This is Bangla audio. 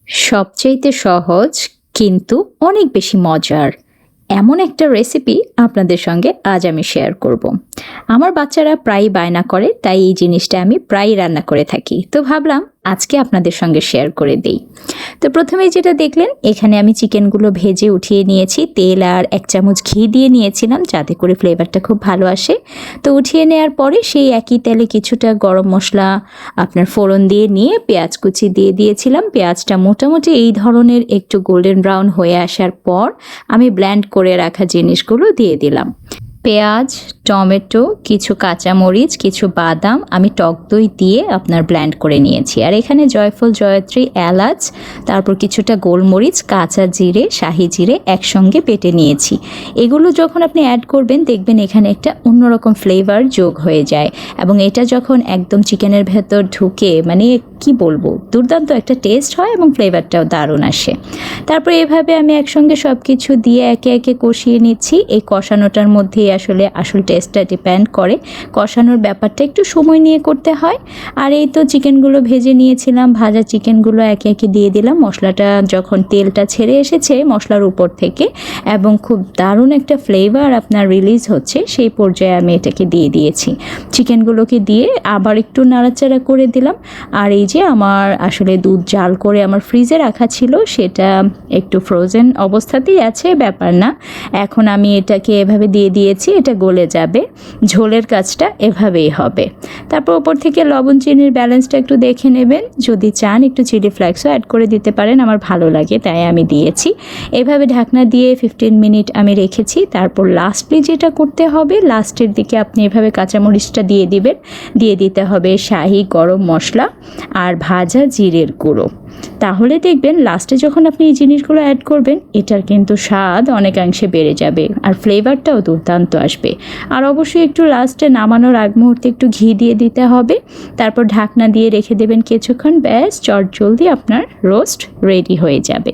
সবচাইতে সহজ কিন্তু অনেক বেশি মজার এমন একটা রেসিপি আপনাদের সঙ্গে আজ আমি শেয়ার করব। আমার বাচ্চারা প্রায়ই বায়না করে, তাই এই জিনিসটা আমি প্রায়ই রান্না করে থাকি। তো ভাবলাম আজকে আপনাদের সঙ্গে শেয়ার করে দেই। তো প্রথমে যেটা দেখলেন, এখানে আমি চিকেনগুলো ভেজে উঠিয়ে নিয়েছি। তেল আর 1 চামচ ঘি দিয়ে নিয়েছিলাম যাতে করে ফ্লেভারটা খুব ভালো আসে। তো উঠিয়ে নেওয়ার পরে সেই একই তেলে কিছুটা গরম মশলা আপনার ফোড়ন দিয়ে নিয়ে পেঁয়াজ কুচি দিয়ে দিয়েছিলাম। পেঁয়াজটা মোটামুটি এই ধরনের একটু গোল্ডেন ব্রাউন হয়ে আসার পর আমি ব্লেন্ড করে রাখা জিনিসগুলো দিয়ে দিলাম। পেঁয়াজ, টমেটো, কিছু কাঁচামরিচ, কিছু বাদাম আমি টক দই দিয়ে আপনার ব্লেন্ড করে নিয়েছি। আর এখানে জয়ফল, জয়ত্রী, এলাচ, তারপর কিছুটা গোলমরিচ, কাঁচা জিরে, শাহি জিরে একসঙ্গে বেটে নিয়েছি। এগুলো যখন আপনি অ্যাড করবেন দেখবেন এখানে একটা অন্যরকম ফ্লেভার যোগ হয়ে যায়, এবং এটা যখন একদম চিকেনের ভেতর ঢুকে মানে কি বলবো, দুর্দান্ত একটা টেস্ট হয় এবং ফ্লেভারটাও দারুণ আসে। তারপর এভাবে আমি একসঙ্গে সব কিছু দিয়ে একে একে কষিয়ে নিচ্ছি। এই কষানোটার মধ্যেই আসলে আসল টেস্টটা ডিপেন্ড করে। কষানোর ব্যাপারটা একটু সময় নিয়ে করতে হয়। আর এই তো চিকেনগুলো ভেজে নিয়েছিলাম, ভাজা চিকেনগুলো একে একে দিয়ে দিলাম। মশলাটা যখন তেলটা ছেড়ে এসেছে মশলার উপর থেকে এবং খুব দারুণ একটা ফ্লেভার আপনার রিলিজ হচ্ছে, সেই পর্যায়ে আমি এটাকে দিয়ে দিয়েছি। চিকেনগুলোকে দিয়ে আবার একটু নাড়াচাড়া করে দিলাম। আর এই যে আমার আসলে দুধ জাল করে আমার ফ্রিজে রাখা ছিল, সেটা একটু ফ্রোজেন অবস্থাতেই আছে, ব্যাপার না। এখন আমি এটাকে এভাবে দিয়ে দিয়েছি, এটা গলে যাবে। ঝোলের কাজটা এভাবেই হবে। তারপর ওপর থেকে লবণ চিনির ব্যালেন্সটা একটু দেখে নেবেন। যদি চান একটু চিলি ফ্লেক্সও অ্যাড করে দিতে পারেন, আমার ভালো লাগে তাই আমি দিয়েছি। এভাবে ঢাকনা দিয়ে 15 মিনিট আমি রেখেছি। তারপর লাস্টলি যেটা করতে হবে, লাস্টের দিকে আপনি এভাবে কাঁচামরিচটা দিয়ে দিবেন। দিয়ে দিতে হবে শাহি গরম মশলা আর ভাজা জিরের গুঁড়ো। তাহলে দেখবেন লাস্টে যখন আপনি এই জিনিসগুলো অ্যাড করবেন এটার কিন্তু স্বাদ অনেকাংশে বেড়ে যাবে আর ফ্লেভারটাও দুর্দান্ত আসবে। আর অবশ্যই একটু লাস্টে নামানোর আগ মুহূর্তে একটু ঘি দিয়ে দিতে হবে। তারপর ঢাকনা দিয়ে রেখে দেবেন কিছুক্ষণ, ব্যাস চটজলদি আপনার রোস্ট রেডি হয়ে যাবে।